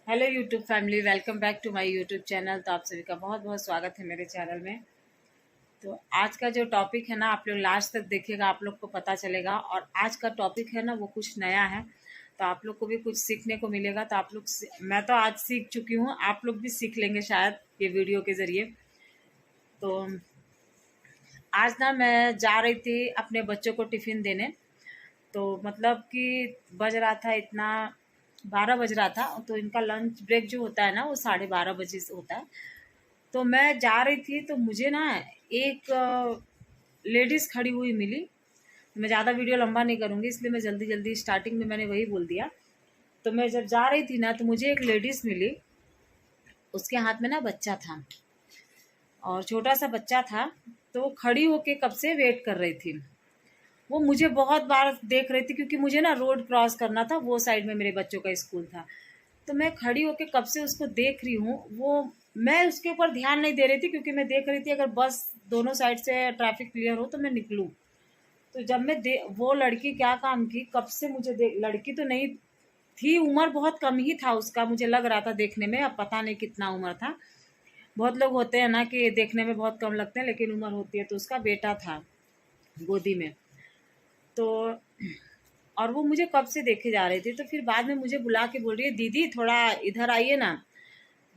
Hello YouTube family, welcome back to my YouTube channel. तो आप सभी का बहुत बहुत स्वागत है मेरे चैनल में। तो आज का जो टॉपिक है ना, आप लोग लास्ट तक देखिएगा, आप लोग को पता चलेगा। और आज का टॉपिक है ना, वो कुछ नया है, तो आप लोग को भी कुछ सीखने को मिलेगा। तो आप लोग, मैं तो आज सीख चुकी हूँ, आप लोग भी सीख लेंगे शायद ये वीडियो के ज़रिए। तो आज ना मैं जा रही थी अपने बच्चों को टिफ़िन देने। तो मतलब कि बज रहा था इतना, 12 बज रहा था। तो इनका लंच ब्रेक जो होता है ना, वो 12:30 बजे से होता है। तो मैं जा रही थी, तो मुझे ना एक लेडीज़ खड़ी हुई मिली। मैं ज़्यादा वीडियो लंबा नहीं करूँगी, इसलिए मैं जल्दी जल्दी स्टार्टिंग में मैंने वही बोल दिया। तो मैं जब जा रही थी ना, तो मुझे एक लेडीज़ मिली। उसके हाथ में ना बच्चा था, और छोटा सा बच्चा था। तो वो खड़ी होके कब से वेट कर रही थी। वो मुझे बहुत बार देख रही थी, क्योंकि मुझे ना रोड क्रॉस करना था, वो साइड में मेरे बच्चों का स्कूल था। तो मैं खड़ी होके कब से उसको देख रही हूँ। वो, मैं उसके ऊपर ध्यान नहीं दे रही थी, क्योंकि मैं देख रही थी अगर बस दोनों साइड से ट्रैफिक क्लियर हो तो मैं निकलूँ। तो जब मैं वो लड़की क्या काम की, कब से मुझे लड़की तो नहीं थी, उम्र बहुत कम ही था उसका, मुझे लग रहा था देखने में। अब पता नहीं कितना उम्र था। बहुत लोग होते हैं ना कि देखने में बहुत कम लगते हैं, लेकिन उम्र होती है। तो उसका बेटा था गोदी में। तो और वो मुझे कब से देखे जा रही थी। तो फिर बाद में मुझे बुला के बोल रही है, दीदी थोड़ा इधर आइए ना।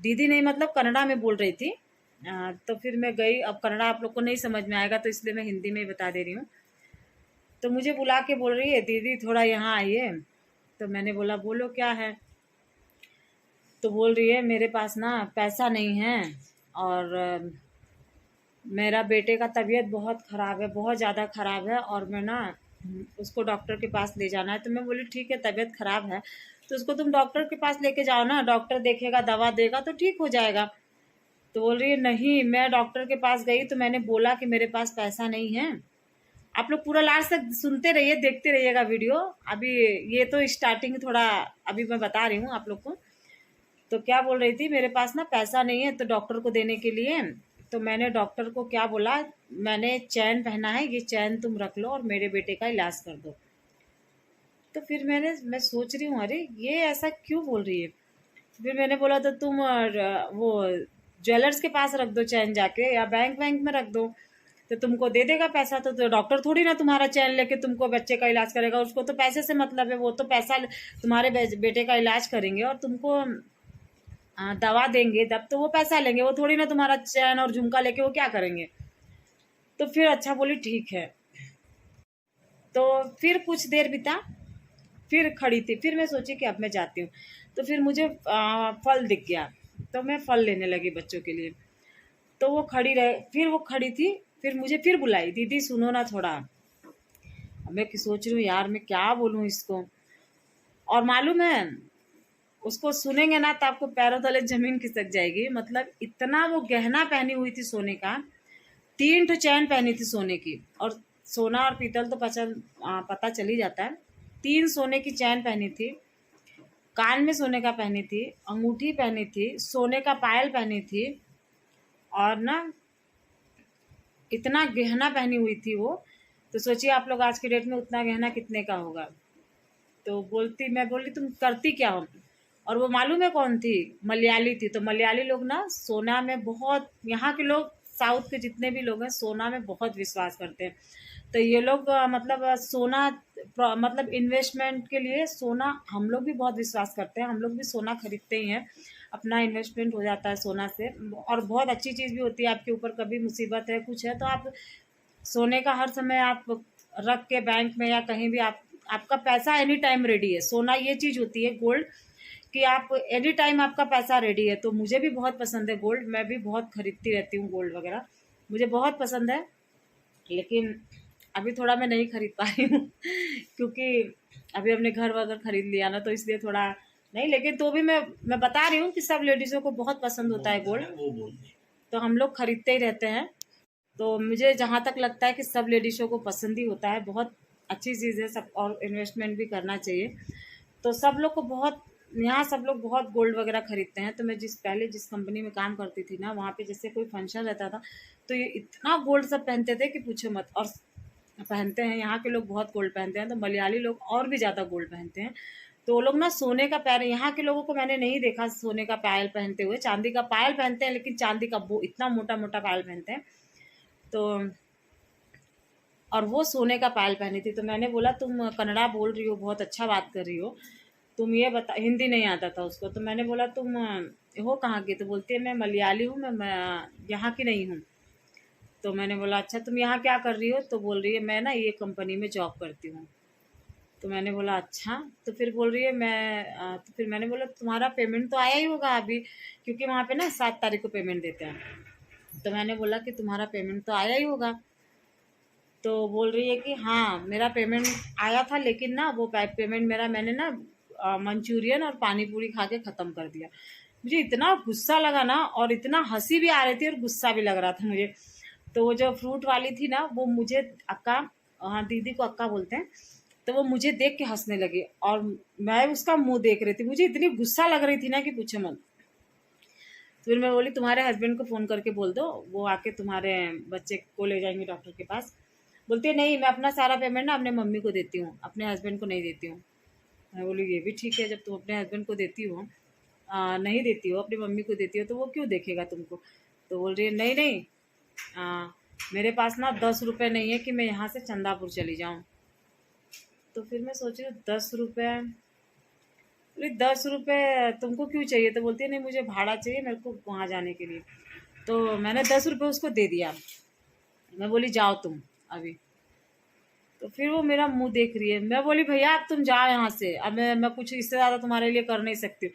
दीदी नहीं, मतलब कन्नड़ा में बोल रही थी। तो फिर मैं गई। अब कन्नड़ा आप लोग को नहीं समझ में आएगा, तो इसलिए मैं हिंदी में ही बता दे रही हूँ। तो मुझे बुला के बोल रही है, दीदी थोड़ा यहाँ आइए। तो मैंने बोला, बोलो क्या है। तो बोल रही है, मेरे पास ना पैसा नहीं है, और मेरा बेटे का तबीयत बहुत ख़राब है, बहुत ज़्यादा ख़राब है, और मैं ना उसको डॉक्टर के पास ले जाना है। तो मैं बोली, ठीक है, तबीयत ख़राब है तो उसको तुम डॉक्टर के पास लेके जाओ ना, डॉक्टर देखेगा, दवा देगा तो ठीक हो जाएगा। तो बोल रही है, नहीं, मैं डॉक्टर के पास गई तो मैंने बोला कि मेरे पास पैसा नहीं है। आप लोग पूरा लास्ट तक सुनते रहिए, देखते रहिएगा वीडियो। अभी ये तो स्टार्टिंग थोड़ा अभी मैं बता रही हूँ आप लोग को। तो क्या बोल रही थी, मेरे पास ना पैसा नहीं है तो डॉक्टर को देने के लिए। तो मैंने डॉक्टर को क्या बोला, मैंने चैन पहना है, ये चैन तुम रख लो और मेरे बेटे का इलाज कर दो। तो फिर मैं सोच रही हूँ, अरे ये ऐसा क्यों बोल रही है। फिर मैंने बोला, तो तुम वो ज्वेलर्स के पास रख दो चैन जाके, या बैंक बैंक में रख दो, तो तुमको दे देगा पैसा। तो डॉक्टर थोड़ी ना तुम्हारा चैन लेके तुमको बच्चे का इलाज करेगा, उसको तो पैसे से मतलब है। वो तो पैसा तुम्हारे बेटे का इलाज करेंगे और तुमको दवा देंगे, तब तो वो पैसा लेंगे। वो थोड़ी ना तुम्हारा चैन और झुमका लेके वो क्या करेंगे। तो फिर अच्छा, बोली ठीक है। तो फिर कुछ देर बिता, फिर खड़ी थी। फिर मैं सोची कि अब मैं जाती हूँ। तो फिर मुझे फल दिख गया, तो मैं फल लेने लगी बच्चों के लिए। तो वो खड़ी रहे, फिर वो खड़ी थी। फिर मुझे फिर बुलाई, दीदी सुनो ना थोड़ा। अब मैं सोच रही हूँ, यार मैं क्या बोलूँ इसको। और मालूम है, उसको सुनेंगे ना तो आपको पैरों तले जमीन खिसक जाएगी। मतलब इतना वो गहना पहनी हुई थी सोने का, 3 ठो चैन पहनी थी सोने की। और सोना और पीतल तो पता चल ही जाता है। 3 सोने की चैन पहनी थी, कान में सोने का पहनी थी, अंगूठी पहनी थी, सोने का पायल पहनी थी, और ना इतना गहना पहनी हुई थी वो। तो सोचिए आप लोग, आज के डेट में उतना गहना कितने का होगा। तो मैं बोली, तुम करती क्या हो। और वो मालूम है कौन थी, मलयाली थी। तो मलयाली लोग ना सोना में बहुत, यहाँ के लोग, साउथ के जितने भी लोग हैं, सोना में बहुत विश्वास करते हैं। तो ये लोग मतलब सोना, मतलब इन्वेस्टमेंट के लिए सोना, हम लोग भी बहुत विश्वास करते हैं, हम लोग भी सोना खरीदते ही हैं। अपना इन्वेस्टमेंट हो जाता है सोना से, और बहुत अच्छी चीज़ भी होती है। आपके ऊपर कभी मुसीबत है, कुछ है, तो आप सोने का हर समय आप रख के बैंक में या कहीं भी, आपका पैसा एनी टाइम रेडी है। सोना ये चीज़ होती है, गोल्ड, कि आप एनी टाइम आपका पैसा रेडी है। तो मुझे भी बहुत पसंद है गोल्ड, मैं भी बहुत खरीदती रहती हूँ गोल्ड वगैरह, मुझे बहुत पसंद है। लेकिन अभी थोड़ा मैं नहीं खरीद पा रही हूँ क्योंकि अभी हमने घर वगैरह खरीद लिया ना, तो इसलिए थोड़ा नहीं। लेकिन तो भी मैं बता रही हूँ कि सब लेडीज़ों को बहुत पसंद होता है गोल्ड, तो हम लोग खरीदते ही रहते हैं। तो मुझे जहाँ तक लगता है कि सब लेडीज़ों को पसंद ही होता है, बहुत अच्छी चीज़ है सब, और इन्वेस्टमेंट भी करना चाहिए। तो सब लोग को बहुत, यहाँ सब लोग बहुत गोल्ड वगैरह खरीदते हैं। तो मैं पहले जिस कंपनी में काम करती थी ना, वहाँ पे जैसे कोई फंक्शन रहता था, तो ये इतना गोल्ड सब पहनते थे कि पूछो मत। और पहनते हैं, यहाँ के लोग बहुत गोल्ड पहनते हैं, तो मलयाली लोग और भी ज़्यादा गोल्ड पहनते हैं। तो वो लोग ना सोने का पायल, यहाँ के लोगों को मैंने नहीं देखा सोने का पायल पहनते हुए, चांदी का पायल पहनते हैं, लेकिन चांदी का वो इतना मोटा मोटा पायल पहनते हैं। तो और वो सोने का पायल पहनी थी। तो मैंने बोला तुम कन्नड़ा बोल रही हो, बहुत अच्छा बात कर रही हो, तुम ये बता, हिंदी नहीं आता था उसको, तो मैंने बोला तुम हो कहाँ की? तो बोलती है मैं मलयाली हूँ, मैं यहाँ की नहीं हूँ। तो मैंने बोला अच्छा तुम यहाँ क्या कर रही हो? तो बोल रही है मैं ना ये कंपनी में जॉब करती हूँ। तो मैंने बोला अच्छा। तो फिर बोल रही है तो फिर मैंने बोला तुम्हारा पेमेंट तो आया ही होगा अभी, क्योंकि वहाँ पे ना 7 तारीख को पेमेंट देते हैं। तो मैंने बोला कि तुम्हारा पेमेंट तो आया ही होगा। तो बोल रही है कि हाँ मेरा पेमेंट आया था, लेकिन ना वो पेमेंट मेरा मैंने ना मंचूरियन और पानी पूरी खा के ख़त्म कर दिया। मुझे इतना गुस्सा लगा ना, और इतना हंसी भी आ रही थी और गुस्सा भी लग रहा था मुझे। तो वो जो फ्रूट वाली थी ना, वो मुझे अक्का, हाँ दीदी को अक्का बोलते हैं, तो वो मुझे देख के हंसने लगी और मैं उसका मुंह देख रही थी। मुझे इतनी गुस्सा लग रही थी ना कि पूछो मत। फिर मैं बोली तुम्हारे हस्बैंड को फ़ोन करके बोल दो, वो आके तुम्हारे बच्चे को ले जाएंगे डॉक्टर के पास। बोलती है नहीं मैं अपना सारा पेमेंट ना अपने मम्मी को देती हूँ, अपने हस्बैंड को नहीं देती हूँ। मैं बोली ये भी ठीक है, जब तुम अपने हस्बैंड को देती हो, नहीं देती हो, अपनी मम्मी को देती हो, तो वो क्यों देखेगा तुमको? तो बोल रही है नहीं नहीं, मेरे पास ना 10 रुपये नहीं है कि मैं यहाँ से चंदापुर चली जाऊँ। तो फिर मैं सोच रही हूँ 10 रुपये, बोली 10 रुपये तुमको क्यों चाहिए? तो बोलती है नहीं मुझे भाड़ा चाहिए मेरे को वहाँ जाने के लिए। तो मैंने 10 रुपये उसको दे दिया। मैं बोली जाओ तुम अभी। तो फिर वो मेरा मुंह देख रही है। मैं बोली भैया अब तुम जाओ यहाँ से, अब मैं कुछ इससे ज़्यादा तुम्हारे लिए कर नहीं सकती हूँ।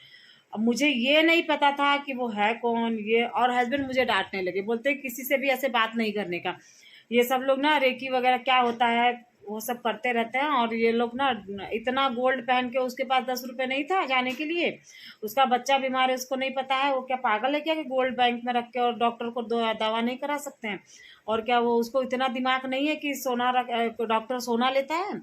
अब मुझे ये नहीं पता था कि वो है कौन ये, और हस्बैंड मुझे डांटने लगे, बोलते हैं किसी से भी ऐसे बात नहीं करने का, ये सब लोग ना रेकी वगैरह क्या होता है वो सब करते रहते हैं, और ये लोग ना इतना गोल्ड पहन के, उसके पास 10 रुपये नहीं था जाने के लिए, उसका बच्चा बीमार है उसको नहीं पता है, वो क्या पागल है क्या कि गोल्ड बैंक में रख के और डॉक्टर को दवा नहीं करा सकते हैं? और क्या वो उसको इतना दिमाग नहीं है कि सोना डॉक्टर सोना लेता है,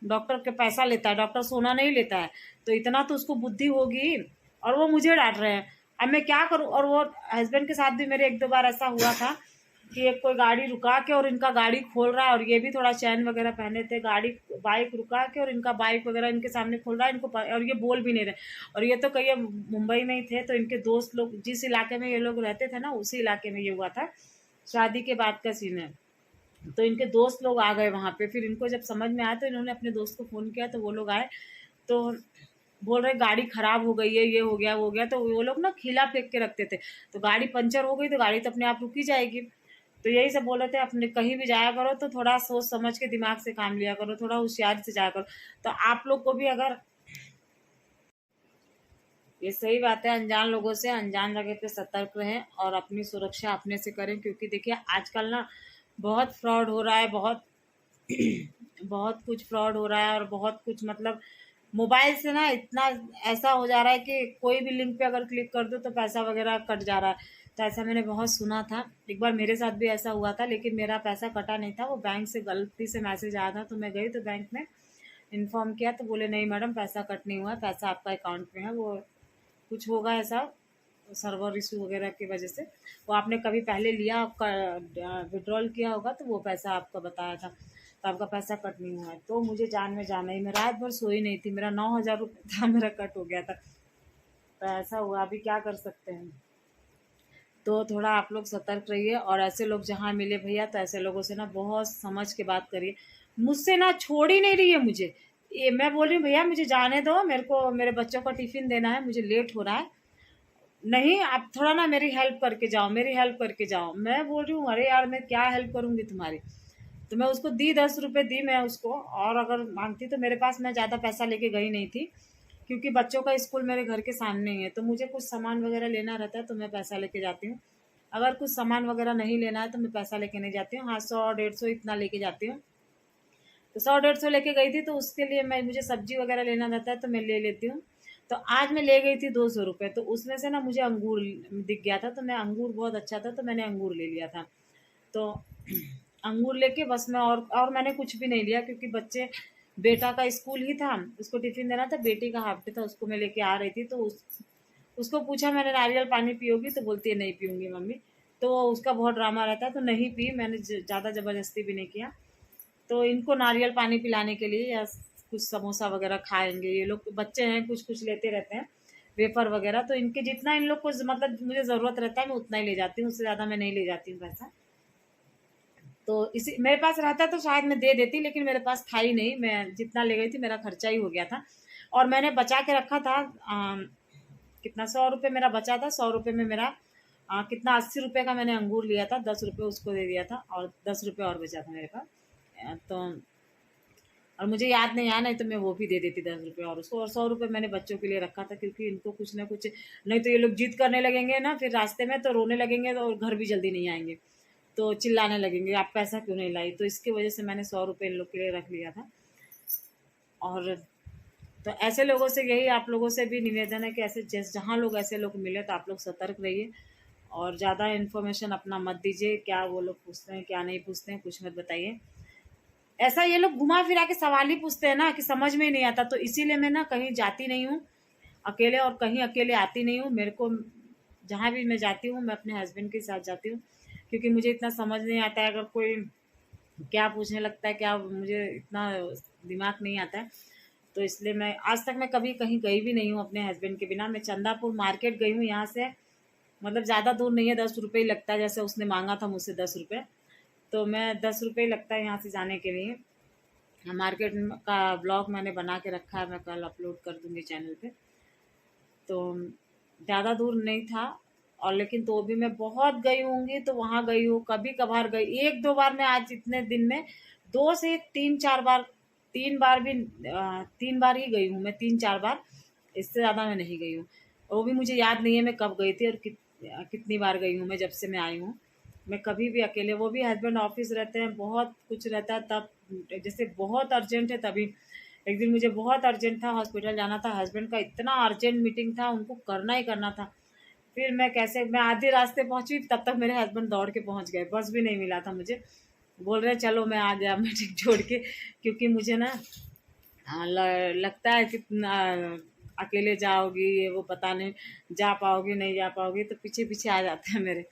डॉक्टर के पैसा लेता है, डॉक्टर सोना नहीं लेता है। तो इतना तो उसको बुद्धि होगी। और वो मुझे डांट रहे हैं, अब मैं क्या करूं? और वो हस्बैंड के साथ भी मेरे 1-2 बार ऐसा हुआ था कि एक कोई गाड़ी रुका के और इनका गाड़ी खोल रहा है, और ये भी थोड़ा चैन वगैरह पहने थे, गाड़ी बाइक रुका के और इनका बाइक वगैरह इनके सामने खोल रहा है, और ये बोल भी नहीं रहे। और ये तो कहीं मुंबई में ही थे, तो इनके दोस्त लोग जिस इलाके में ये लोग रहते थे ना, उसी इलाके में ये हुआ था, शादी के बाद का सीन है। तो इनके दोस्त लोग आ गए वहाँ पे। फिर इनको जब समझ में आया तो इन्होंने अपने दोस्त को फ़ोन किया, तो वो लोग आए। तो बोल रहे गाड़ी ख़राब हो गई है, ये हो गया वो हो गया। तो वो लोग ना खीला फेंक के रखते थे, तो गाड़ी पंचर हो गई तो गाड़ी तो अपने आप रुक ही जाएगी। तो यही सब बोल रहे थे, अपने कहीं भी जाया करो तो थोड़ा सोच समझ के दिमाग से काम लिया करो, थोड़ा होशियारी से जाया करो। तो आप लोग को भी अगर, ये सही बात है, अनजान लोगों से अनजान जगह पे सतर्क रहें और अपनी सुरक्षा अपने से करें, क्योंकि देखिए आजकल ना बहुत फ्रॉड हो रहा है, बहुत बहुत कुछ फ्रॉड हो रहा है, और बहुत कुछ मतलब मोबाइल से ना इतना ऐसा हो जा रहा है कि कोई भी लिंक पे अगर क्लिक कर दो तो पैसा वगैरह कट जा रहा है। तो ऐसा मैंने बहुत सुना था, एक बार मेरे साथ भी ऐसा हुआ था, लेकिन मेरा पैसा कटा नहीं था, वो बैंक से गलती से मैसेज आया था। तो मैं गई तो बैंक में इन्फॉर्म किया, तो बोले नहीं मैडम पैसा कट नहीं हुआ है, पैसा आपका अकाउंट में है, वो कुछ होगा ऐसा सर्वर इशू वगैरह की वजह से, वो आपने कभी पहले लिया, आपका विड्रॉल किया होगा तो वो पैसा आपका बताया था, तो आपका पैसा कट नहीं हुआ है। तो मुझे जान में जाना ही, मैं रात भर सोई नहीं थी, मेरा 9,000 रुपये था, मेरा कट हो गया था। तो ऐसा हुआ, अभी क्या कर सकते हैं। तो थोड़ा आप लोग सतर्क रहिए, और ऐसे लोग जहाँ मिले भैया तो ऐसे लोगों से ना बहुत समझ के बात करिए। मुझसे ना छोड़ ही नहीं रही है मुझे, ये मैं बोल रही हूँ भैया मुझे जाने दो, मेरे को मेरे बच्चों का टिफ़िन देना है, मुझे लेट हो रहा है, नहीं आप थोड़ा ना मेरी हेल्प करके जाओ, मेरी हेल्प करके जाओ। मैं बोल रही हूँ अरे यार मैं क्या हेल्प करूँगी तुम्हारी? तो मैं उसको दी, 10 रुपये दी मैं उसको, और अगर मांगती तो मेरे पास, मैं ज़्यादा पैसा लेके गई नहीं थी, क्योंकि बच्चों का स्कूल मेरे घर के सामने ही है, तो मुझे कुछ सामान वगैरह लेना रहता है तो मैं पैसा लेके जाती हूँ। अगर कुछ सामान वगैरह नहीं लेना है तो मैं पैसा लेके नहीं जाती हूँ, हाँ 100-150 इतना लेके जाती हूँ। तो 100-150 लेके गई थी, तो उसके लिए मैं, मुझे सब्जी वगैरह लेना रहता है तो मैं ले लेती हूँ। तो आज मैं ले गई थी 200 रुपये, तो उसमें से ना मुझे अंगूर दिख गया था, तो मैं, अंगूर बहुत अच्छा था तो मैंने अंगूर ले लिया था। तो अंगूर लेके बस मैं, और मैंने कुछ भी नहीं लिया, क्योंकि बच्चे, बेटा का स्कूल ही था, उसको टिफ़िन देना था, बेटी का हाफ डे था, उसको मैं लेके आ रही थी। तो उसको पूछा मैंने नारियल पानी पियोगी? तो बोलती है नहीं पीऊँगी मम्मी। तो उसका बहुत ड्रामा रहता है, तो नहीं पी, मैंने ज़्यादा ज़बरदस्ती भी नहीं किया। तो इनको नारियल पानी पिलाने के लिए, या कुछ समोसा वगैरह खाएंगे। ये लोग बच्चे हैं, कुछ कुछ लेते रहते हैं वेफर वगैरह, तो इनके जितना इन लोग को मतलब मुझे ज़रूरत रहता है मैं उतना ही ले जाती हूँ, उससे ज़्यादा मैं नहीं ले जाती हूँ पैसा। तो इसी मेरे पास रहता तो शायद मैं दे देती, लेकिन मेरे पास था ही नहीं, मैं जितना ले गई थी मेरा खर्चा ही हो गया था। और मैंने बचा के रखा था कितना 100 रुपये मेरा बचा था। 100 रुपये में मेरा कितना 80 रुपये का मैंने अंगूर लिया था, 10 रुपये उसको दे दिया था और 10 रुपये और बचा था मेरे पास। तो और मुझे याद नहीं आया, नहीं तो मैं वो भी दे देती 10 रुपये और उसको। और 100 रुपये मैंने बच्चों के लिए रखा था, क्योंकि इनको कुछ ना कुछ, नहीं तो ये लोग जिद करने लगेंगे ना फिर रास्ते में, तो रोने लगेंगे और घर भी जल्दी नहीं आएंगे, तो चिल्लाने लगेंगे आप पैसा क्यों नहीं लाई। तो इसकी वजह से मैंने 100 रुपये इन लोग के लिए रख लिया था। और तो ऐसे लोगों से यही आप लोगों से भी निवेदन है कि ऐसे जहाँ लोग ऐसे लोग मिले तो आप लोग सतर्क रहिए और ज़्यादा इन्फॉर्मेशन अपना मत दीजिए, क्या वो लोग पूछते हैं क्या नहीं पूछते हैं कुछ मत बताइए। ऐसा ये लोग घुमा फिरा के सवाल ही पूछते हैं ना कि समझ में ही नहीं आता, तो इसीलिए मैं ना कहीं जाती नहीं हूँ अकेले और कहीं अकेले आती नहीं हूँ। मेरे को जहाँ भी मैं जाती हूँ मैं अपने हस्बैंड के साथ जाती हूँ, क्योंकि मुझे इतना समझ नहीं आता है अगर कोई क्या पूछने लगता है, क्या मुझे इतना दिमाग नहीं आता है। तो इसलिए मैं आज तक मैं कभी कहीं गई भी नहीं हूँ अपने हस्बैंड के बिना। मैं चंदापुर मार्केट गई हूँ यहाँ से, मतलब ज़्यादा दूर नहीं है, 10 रुपये ही लगता है, जैसे उसने मांगा था मुझसे 10 रुपये, तो मैं 10 रुपये ही लगता है यहाँ से जाने के लिए। मार्केट का ब्लॉग मैंने बना के रखा है, मैं कल अपलोड कर दूँगी चैनल पे। तो ज़्यादा दूर नहीं था, और लेकिन तो भी मैं बहुत गई होंगी, तो वहाँ गई हूँ, कभी कभार गई 1-2 बार। मैं आज इतने दिन में 2 से 3-4 बार, 3 बार भी 3 बार ही गई हूँ मैं, 3-4 बार, इससे ज़्यादा मैं नहीं गई हूँ। वो भी मुझे याद नहीं है मैं कब गई थी और कितनी बार गई हूँ मैं जब से मैं आई हूँ। मैं कभी भी अकेले, वो भी हस्बैंड ऑफिस रहते हैं, बहुत कुछ रहता है तब, जैसे बहुत अर्जेंट है तभी। एक दिन मुझे बहुत अर्जेंट था, हॉस्पिटल जाना था, हस्बैंड का इतना अर्जेंट मीटिंग था, उनको करना ही करना था। फिर मैं आधे रास्ते पहुंची, तब तक मेरे हस्बैंड दौड़ के पहुंच गए, बस भी नहीं मिला था मुझे। बोल रहे चलो मैं आ गया मीटिंग छोड़ के, क्योंकि मुझे ना लगता है कि अकेले जाओगी ये वो पता नहीं जा पाओगी नहीं जा पाओगी, तो पीछे पीछे आ जाते हैं मेरे।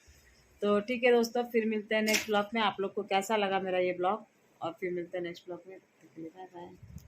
तो ठीक है दोस्तों, फिर मिलते हैं नेक्स्ट ब्लॉग में। आप लोग को कैसा लगा मेरा ये ब्लॉग, और फिर मिलते हैं नेक्स्ट ब्लॉग में। Bye bye.